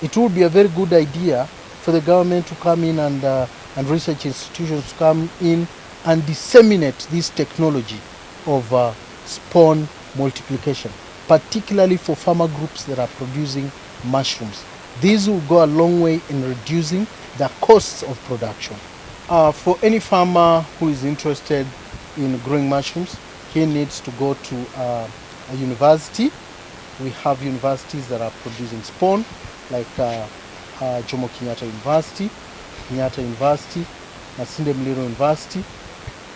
It would be a very good idea for the government to come in and research institutions to come in and disseminate this technology of spawn multiplication, particularly for farmer groups that are producing mushrooms. These will go a long way in reducing the costs of production. For any farmer who is interested in growing mushrooms, he needs to go to a university. We have universities that are producing spawn, like Jomo Kenyatta University, Masinde Muliro University.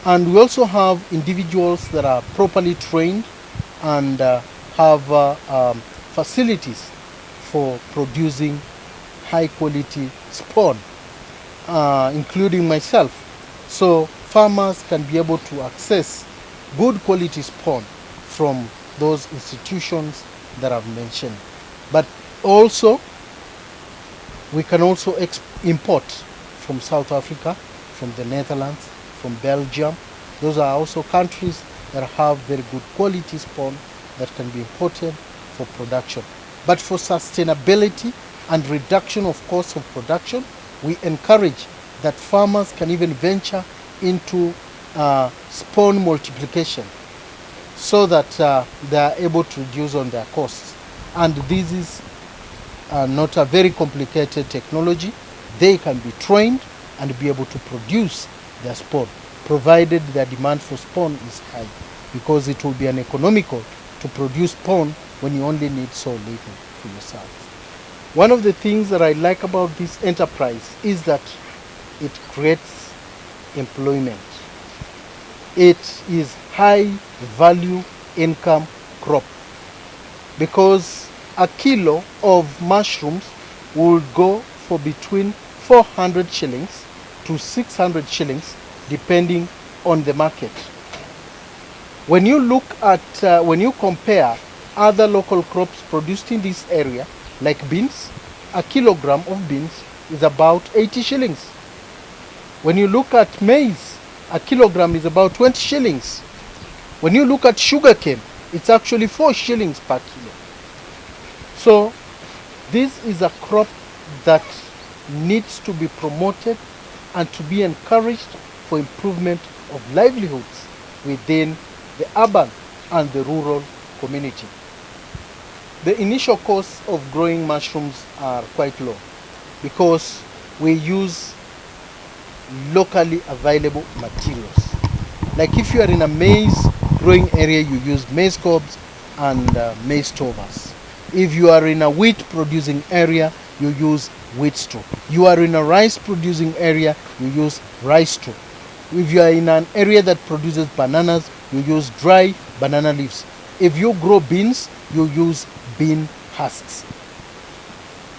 And we also have individuals that are properly trained and have facilities for producing high quality spawn, including myself. So farmers can be able to access good quality spawn from those institutions that I've mentioned. But also, we can also import from South Africa, from the Netherlands, from Belgium. Those are also countries that have very good quality spawn that can be imported for production. But for sustainability and reduction of costs of production, we encourage that farmers can even venture into spawn multiplication so that they are able to reduce on their costs. And this is not a very complicated technology. They can be trained and be able to produce their spawn, provided the demand for spawn is high, because it will be uneconomical to produce spawn when you only need so little for yourself. One of the things that I like about this enterprise is that it creates employment. It is high value income crop, because a kilo of mushrooms will go for between 400 shillings to 600 shillings depending on the market. When you look at, when you compare other local crops produced in this area, like beans, a kilogram of beans is about 80 shillings. When you look at maize, a kilogram is about 20 shillings. When you look at sugarcane, it's actually 4 shillings per kilo. So this is a crop that needs to be promoted and to be encouraged for improvement of livelihoods within the urban and the rural community. The initial costs of growing mushrooms are quite low because we use locally available materials. Like if you are in a maize growing area, you use maize cobs and maize stovers. If you are in a wheat producing area, you use wheat straw. You are in a rice producing area, you use rice straw. If you are in an area that produces bananas, you use dry banana leaves. If you grow beans, you use bean husks.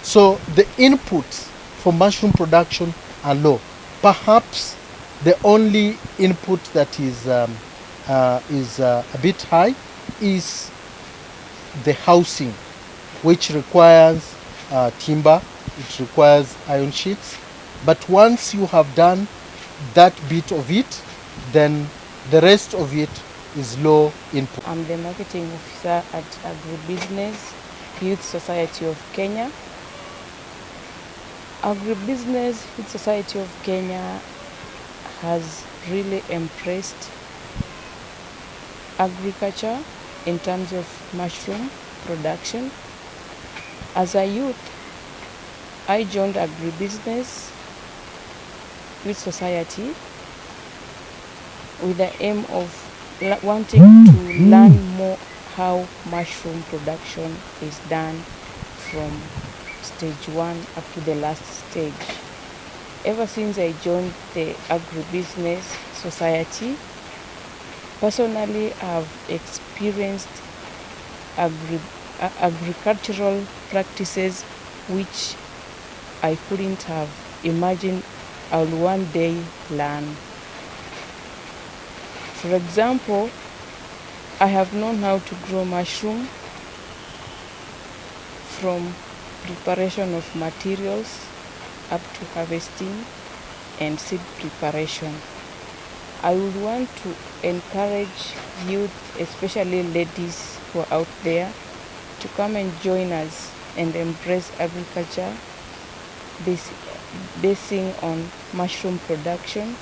So the inputs for mushroom production are low. Perhaps the only input that is a bit high is the housing, which requires timber, it requires iron sheets. But once you have done that bit of it, then the rest of it is low input. I'm the marketing officer at Agribusiness Youth Society of Kenya. Agribusiness Youth Society of Kenya has really embraced agriculture in terms of mushroom production. As a youth, I joined Agribusiness Youth Society with the aim of wanting to learn more how mushroom production is done from stage 1 up to the last stage. Ever since I joined the Agribusiness Society, personally I've experienced agricultural practices which I couldn't have imagined I'll one day learn. For example, I have known how to grow mushroom from preparation of materials up to harvesting and seed preparation. I would want to encourage youth, especially ladies who are out there, to come and join us and embrace agriculture basing on mushroom production